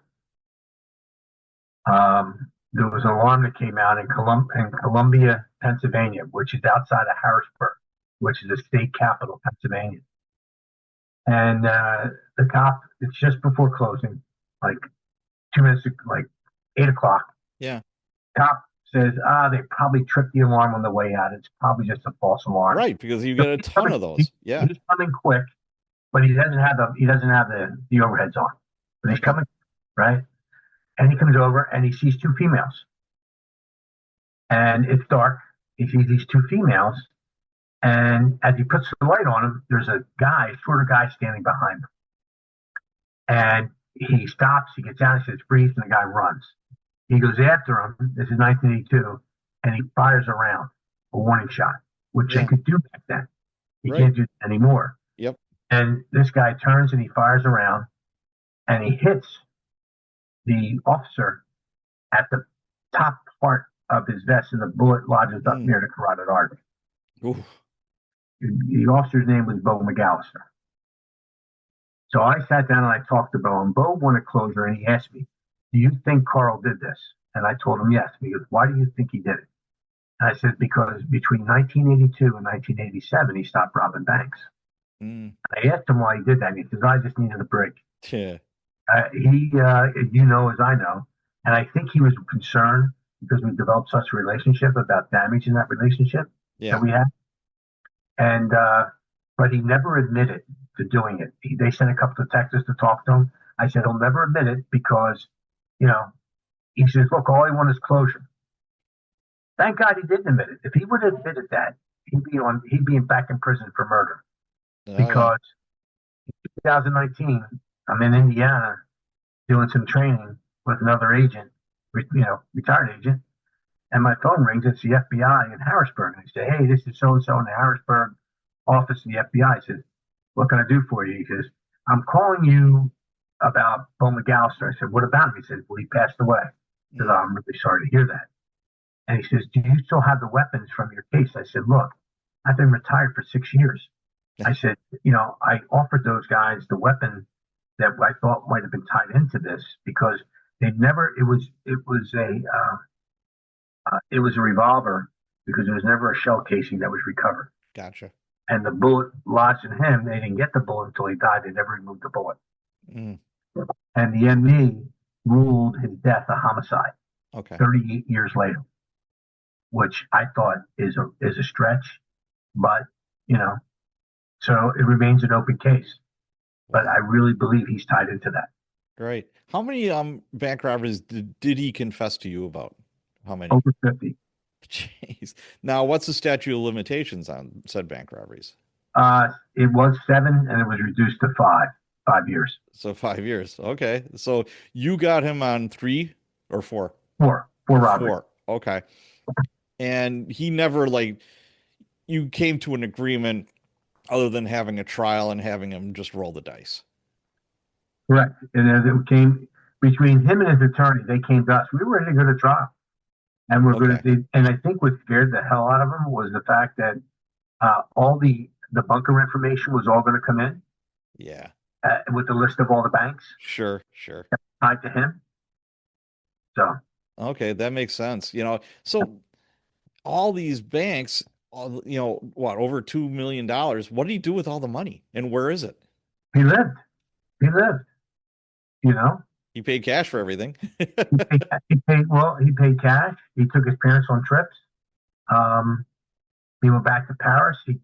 there was an alarm that came out in Columbia, Pennsylvania, which is outside of Harrisburg, which is the state capital, Pennsylvania. And the cop, it's just before closing, like 2 minutes, like 8 o'clock. Yeah. Cop says, they probably tripped the alarm on the way out. It's probably just a false alarm. Right, because you get a ton of those. Yeah. He's coming quick, but he doesn't have the overheads on. But he's coming, right? And he comes over and he sees two females. And it's dark. He sees these two females. And as he puts the light on them, there's a shorter guy standing behind him. And he stops, he gets down, he says, freeze, and the guy runs. He goes after him. This is 1982, and he fires a round, a warning shot, which they could do back then. He can't do it anymore. Yep. And this guy turns and he fires a round, and he hits the officer at the top part of his vest, and the bullet lodges up near the carotid artery. Oof. The officer's name was Bo McAllister. So I sat down and I talked to Bo, and Bo wanted closure, and he asked me, do you think Carl did this? And I told him yes. He goes, why do you think he did it? And I said, because between 1982 and 1987, he stopped robbing banks. I asked him why he did that, and he says, I just needed a break. Yeah. You know as I know, and I think he was concerned because we developed such a relationship about damage in that relationship that we had. And but he never admitted to doing it. They sent a couple of detectives to talk to him. I said, he'll never admit it because, you know, he says, look, all I want is closure. Thank God he didn't admit it. If he would have admitted that, he'd be back in prison for murder Oh yeah. because 2019, I'm in Indiana doing some training with another agent, retired agent, and my phone rings. It's the FBI in Harrisburg, and they say, "Hey, this is so and so in the Harrisburg office of the FBI." I said, "What can I do for you?" He says, "I'm calling you about Bo McAllister." I said, "What about him?" He said, "Well, he passed away." I said, "Oh, Mm. I'm really sorry to hear that." And he says, "Do you still have the weapons from your case?" I said, "Look, I've been retired for 6 years." I said, I offered those guys the weapon that I thought might have been tied into this because they never. It was a revolver because there was never a shell casing that was recovered. Gotcha. And the bullet lodged in him. They didn't get the bullet until he died. They never removed the bullet. Mm. And the ME ruled his death a homicide Okay. 38 years later, which I thought is a stretch, but you know, so it remains an open case. But I Wow. really believe he's tied into that. Great. How many bank robberies did he confess to you about? How many? Over 50. Jeez. Now, what's the statute of limitations on said bank robberies? It was 7 and it was reduced to 5 years. So 5 years. Okay. So you got him on 3 or 4? Four robberies. 4. Okay. And he never like you came to an agreement other than having a trial and having him just roll the dice. Correct. And as it came between him and his attorney, they came to us. We were ready to go to trial. And we're going Okay. to, and I think what scared the hell out of him was the fact that all the bunker information was all going to come in Yeah. with the list of all the banks Sure, sure. tied to him. So Okay, that makes sense. So all these banks, what, over $2 million. What did he do with all the money? And where is it? he lived. He lived. You know, He paid cash for everything. he paid cash. He took his parents on trips. Um, he went back to Paris. He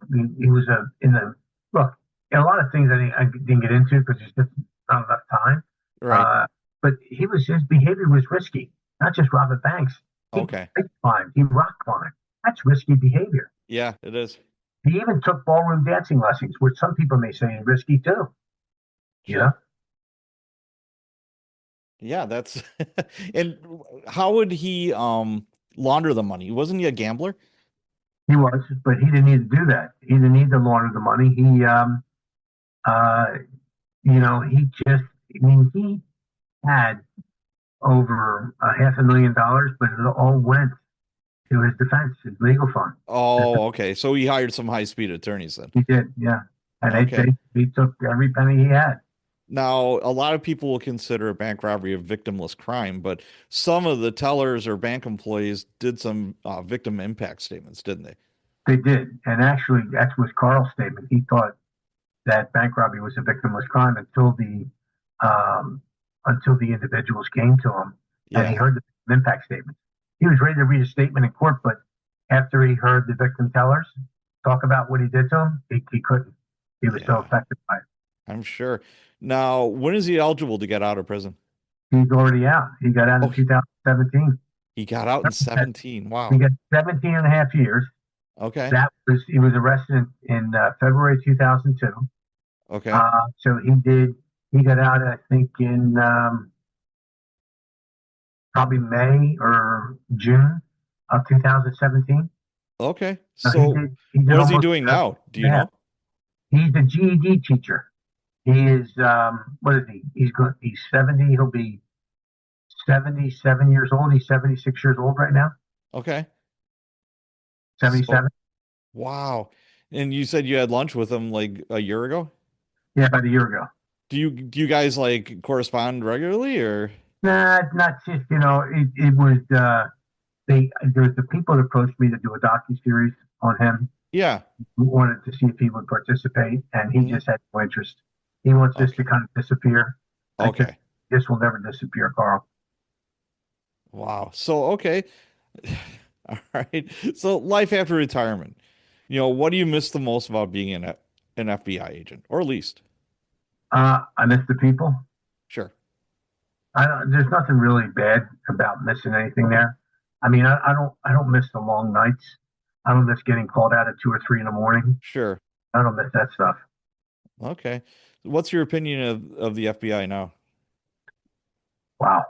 was in the look. A lot of things I didn't get into because there's just not enough time. Right. Uh, but his behavior was risky. Not just robbing banks. He Okay. climbed. He rock climbed. That's risky behavior. Yeah, it is. He even took ballroom dancing lessons, which some people may say is risky too. You know, Sure. Yeah, that's and how would he launder the money? Wasn't he a gambler? he was, but he didn't need to do that. He didn't need to launder the money. Uh, he just, I mean, he had over a $500,000, but it all went to his defense, his legal fund. Oh, okay. So he hired some high-speed attorneys then. He did, yeah. And Okay. he took every penny he had. Now, a lot of people will consider a bank robbery a victimless crime, but some of the tellers or bank employees did some victim impact statements, didn't they? They did. And actually, that was Carl's statement. He thought that bank robbery was a victimless crime um, until the individuals came to him and he Yeah. heard the impact statement. He was ready to read a statement in court, but after he heard the victim tellers talk about what he did to him, he couldn't. He was so Yeah, affected by it. I'm sure. Now, when is he eligible to get out of prison? He's already out. He got out Oh, in 2017. he got out in 17. He Wow. got 17 and a half years. Okay. He was arrested in February 2002. Okay. So he got out, I think, in probably May or June of 2017. Okay. So So he did what is he almost doing now? Do you yeah. know? He's a GED teacher. He is what is he? He's 70. He'll be 77 years old. He's 76 years old right now. Okay. So 77. wow. And you said you had lunch with him like a year ago? Yeah, about a year ago. Do you guys like correspond regularly or? Nah, not just it was there was the people that approached me to do a docu-series on him Yeah. who wanted to see if he would participate, and he Hmm. just had no interest. He wants this to Okay. kind of disappear. I said, Okay. this will never disappear, Carl. Wow. So okay. All right. So life after retirement. What do you miss the most about being an FBI agent, or least? I miss the people. Sure. There's nothing really bad about missing anything there. I mean, I don't miss the long nights. I don't miss getting called out at 2 or 3 in the morning. Sure. I don't miss that stuff. Okay. What's your opinion of the FBI now? Wow,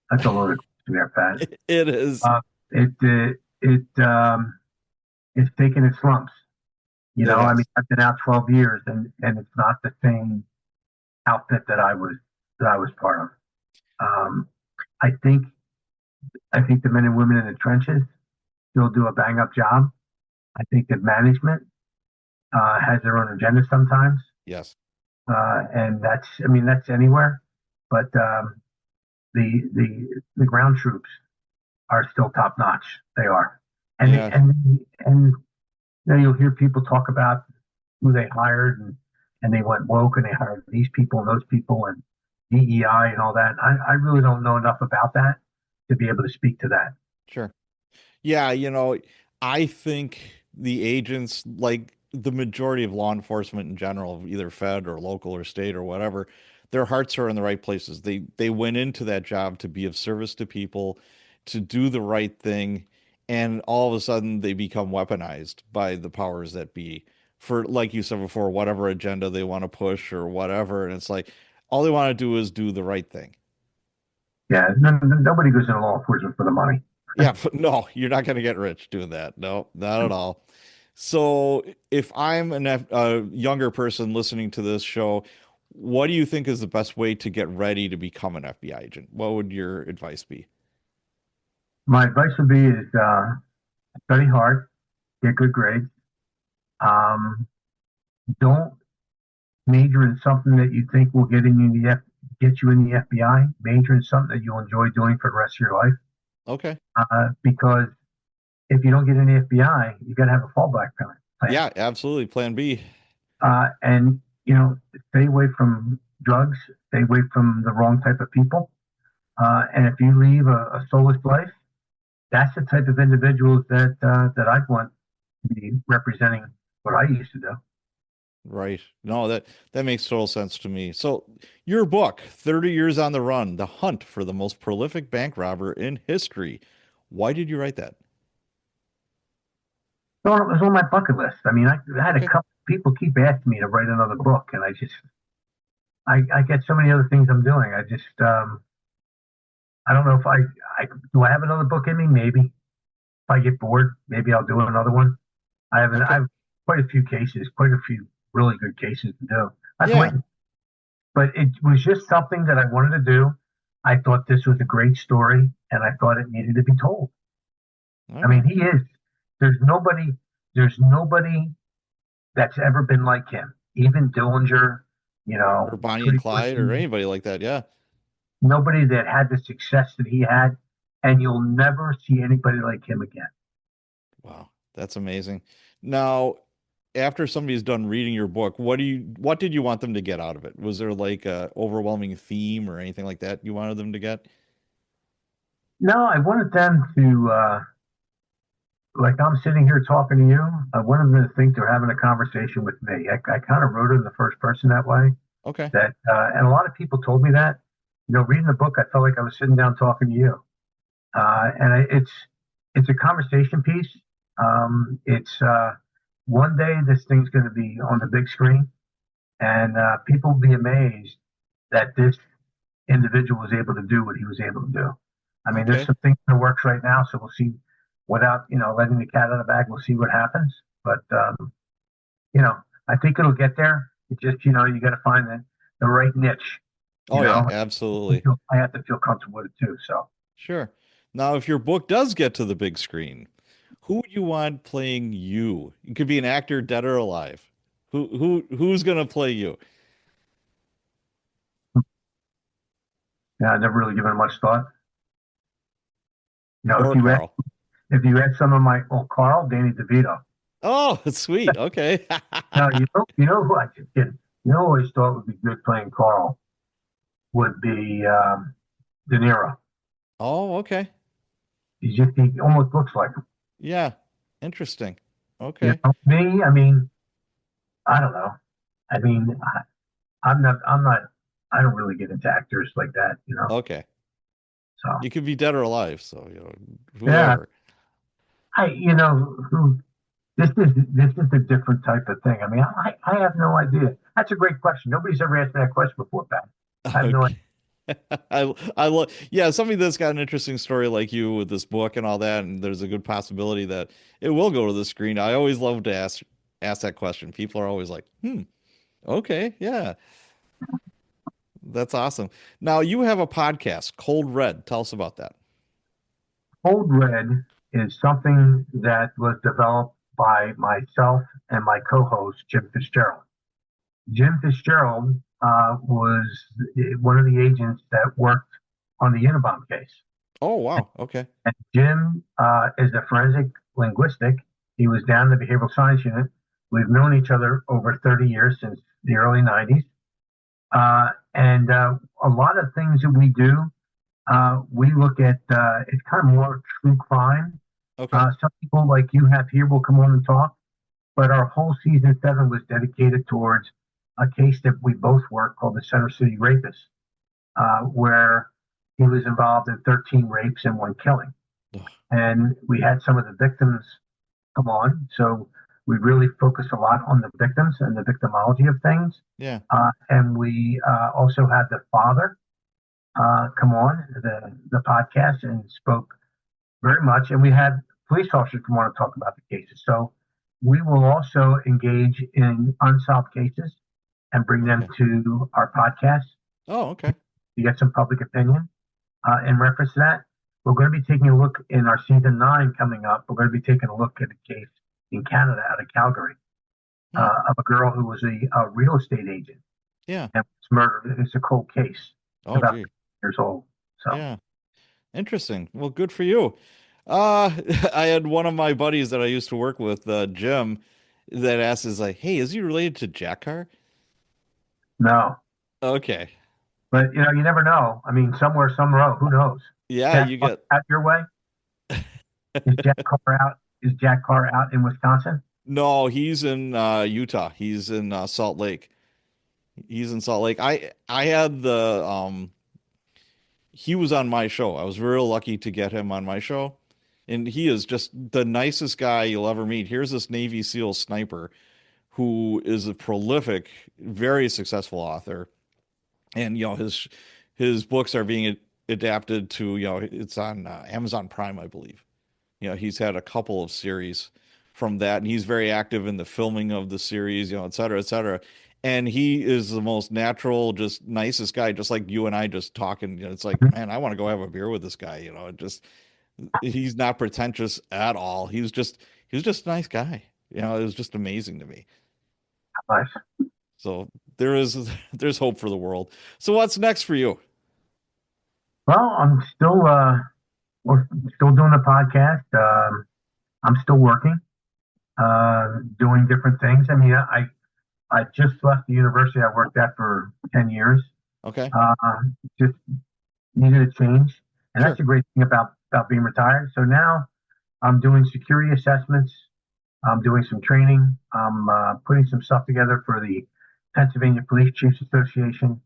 that's a loaded question there, Pat. It is. Uh, it it's taken its lumps. It I mean, has. I've been out 12 years, and it's not the same outfit that I was part of. Um, I think I think the men and women in the trenches still do a bang up job. I think that management has their own agenda sometimes, Yes. and I mean that's anywhere. But the ground troops are still top notch. They are, and Yeah. and you'll hear people talk about who they hired and they went woke and they hired these people and those people and DEI and all that. I really don't know enough about that to be able to speak to that. Sure. Yeah, I think the agents, like the majority of law enforcement in general, either fed or local or state or whatever, their hearts are in the right places. They went into that job to be of service to people, to do the right thing, and all of a sudden they become weaponized by the powers that be for, like you said before, whatever agenda they want to push or whatever. And it's like all they want to do is do the right thing. Yeah, nobody goes into law enforcement for the money. Yeah, but no, you're not going to get rich doing that. No, not at all. So, if I'm a younger person listening to this show, what do you think is the best way to get ready to become an FBI agent? What would your advice be? My advice would be is study hard, get good grades. Um, don't major in something that you think will get you in the FBI. Major in something that you'll enjoy doing for the rest of your life. Okay. Because if you don't get in the FBI, you got to have a fallback plan. Yeah, absolutely. Plan B. And stay away from drugs, stay away from the wrong type of people. And if you leave a soulless life, that's the type of individuals that I'd want to be representing what I used to do. Right. No, that makes total sense to me. So, your book, 30 Years on the Run, The Hunt for the Most Prolific Bank Robber in History. Why did you write that? So it was on my bucket list. I mean, I had a Okay. couple people keep asking me to write another book, and I get so many other things I'm doing. I don't know if I do. I have another book in me. Maybe if I get bored, maybe I'll do another one. I Okay. have quite a few cases, quite a few really good cases to do. That's Yeah. waiting, but it was just something that I wanted to do. I thought this was a great story, and I thought it needed to be told. All I mean, right. he is. There's nobody. There's nobody that's ever been like him. Even Dillinger, Or Bonnie and Trudy Clyde or Person, anybody like that. Yeah. nobody that had the success that he had, and you'll never see anybody like him again. Wow, that's amazing. Now, after somebody's done reading your book, what did you want them to get out of it? Was there like a overwhelming theme or anything like that you wanted them to get? No, I wanted them to, like I'm sitting here talking to you, I wanted them to think they're having a conversation with me. I kind of wrote it in the first person that way. Okay. And a lot of people told me that. Reading the book, I felt like I was sitting down talking to you. It's a conversation piece. It's one day this thing's going to be on the big screen, and people will be amazed that this individual was able to do what he was able to do. I mean, there's Okay. some things in the works right now, so we'll see. Without letting the cat out of the bag, we'll see what happens. But you know, I think it'll get there. It just you got to find the right niche. You Oh yeah, know, absolutely. I have to feel comfortable with it too. So. Sure. Now, if your book does get to the big screen, who would you want playing you? You could be an actor, dead or alive. Who's gonna play you? Yeah, I've never really given it much thought. Or Carl? If you had some of my Carl, Danny DeVito. Oh, sweet. Okay. Now you know who I just kidding. You know who I always thought would be good playing Carl would be De Niro. Oh, okay. He almost looks like him. Yeah. Interesting. Okay. Me, I mean, I don't know. I mean, I'm not. I don't really get into actors like that. Okay. So You could be dead or alive, so yeah, whoever. who. This is a different type of thing. I mean, I have no idea. That's a great question. Nobody's ever asked me that question before, Pat. I have no idea. Okay. I love, yeah, somebody that's got an interesting story like you with this book and all that, and there's a good possibility that it will go to the screen. I always love to ask that question. People are always like, okay, yeah, that's awesome. Now you have a podcast, Cold Red. Tell us about that. Code Red is something that was developed by myself and my co-host Jim Fitzgerald. Jim Fitzgerald was one of the agents that worked on the Unabomber case. Oh, wow. Okay. And Jim is a forensic linguistic. He was down in the behavioral science unit. We've known each other over 30 years, since the early 90s. And a lot of things that we do, we look at, it's kind of more true crime. Okay. Some people like you have here will come on and talk, but our whole season 7 was dedicated towards a case that we both worked called the Center City Rapist, where he was involved in 13 rapes and 1 killing. Ugh. And we had some of the victims come on. So we really focus a lot on the victims and the victimology of things. Yeah. And we also had the father come on the podcast and spoke very much. And we had police officers come on and talk about the cases. So we will also engage in unsolved cases and bring them to our podcast. Oh, okay. To get some public opinion in reference to that. We're going to be taking a look in our season 9 coming up. We're going to be taking a look at a case in Canada out of Calgary of a girl who was a real estate agent. Yeah. And was murdered. It's a cold case. Oh, about gee. years old. So Yeah. Interesting. Well, good for you. I had one of my buddies that I used to work with, Jim, that asked, is like, hey, is he related to Jack Carr? no. Okay. But you never know. I mean, somewhere, some row, who knows? Yeah, Jack you Carr get out your way? Is Jack Carr out? Is Jack Carr out in Wisconsin? no, he's in Utah. He's in Salt Lake. He's in Salt Lake. I had he was on my show. I was real lucky to get him on my show. And he is just the nicest guy you'll ever meet. Here's this Navy SEAL sniper who is a prolific, very successful author. And, his books are being adapted to, it's on Amazon Prime, I believe. He's had a couple of series from that, and he's very active in the filming of the series, et cetera, et cetera. And he is the most natural, just nicest guy, just like you and I just talking. It's like, man, I want to go have a beer with this guy. He's not pretentious at all. He was just a nice guy. It was just amazing to me. Nice. So there's hope for the world. So what's next for you? Well, I'm still we're still doing the podcast. I'm still working, doing different things. I mean, I just left the university I worked at for 10 years. Okay. Just needed a change. And Sure. that's a great thing about being retired. So now I'm doing security assessments. I'm doing some training. I'm putting some stuff together for the Pennsylvania Police Chiefs Association.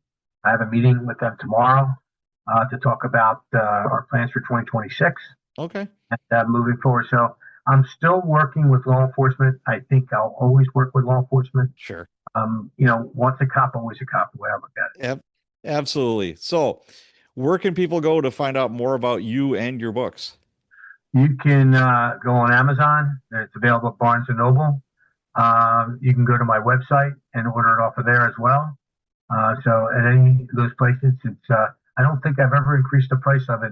I have a meeting with them tomorrow to talk about our plans for 2026. Okay. And moving forward. So I'm still working with law enforcement. I think I'll always work with law enforcement. Sure. Once a cop, always a cop, the way I look at it. Absolutely. So where can people go to find out more about you and your books? You can go on Amazon. It's available at Barnes & Noble. You can go to my website and order it off of there as well. So at any of those places, it's I don't think I've ever increased the price of it.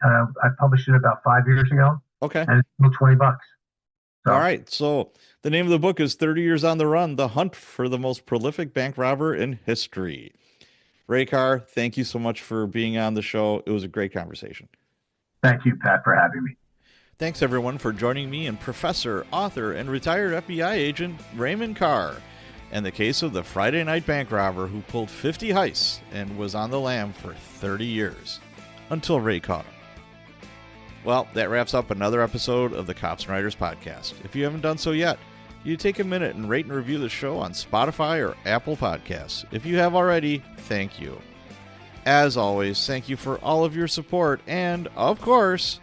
I published it about 5 years ago. Okay. And it's still $20. So, all right. So the name of the book is 30 Years on the Run, The Hunt for the Most Prolific Bank Robber in History. Ray Carr, thank you so much for being on the show. It was a great conversation. Thank you, Pat, for having me. Thanks, everyone, for joining me and Professor, author, and retired FBI agent Raymond Carr and the case of the Friday night bank robber who pulled 50 heists and was on the lam for 30 years, until Ray caught him. Well, that wraps up another episode of the Cops and Writers podcast. If you haven't done so yet, you take a minute and rate and review the show on Spotify or Apple Podcasts. If you have already, thank you. As always, thank you for all of your support, and, of course,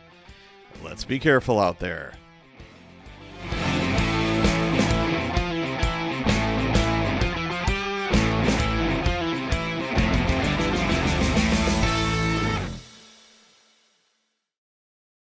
let's be careful out there.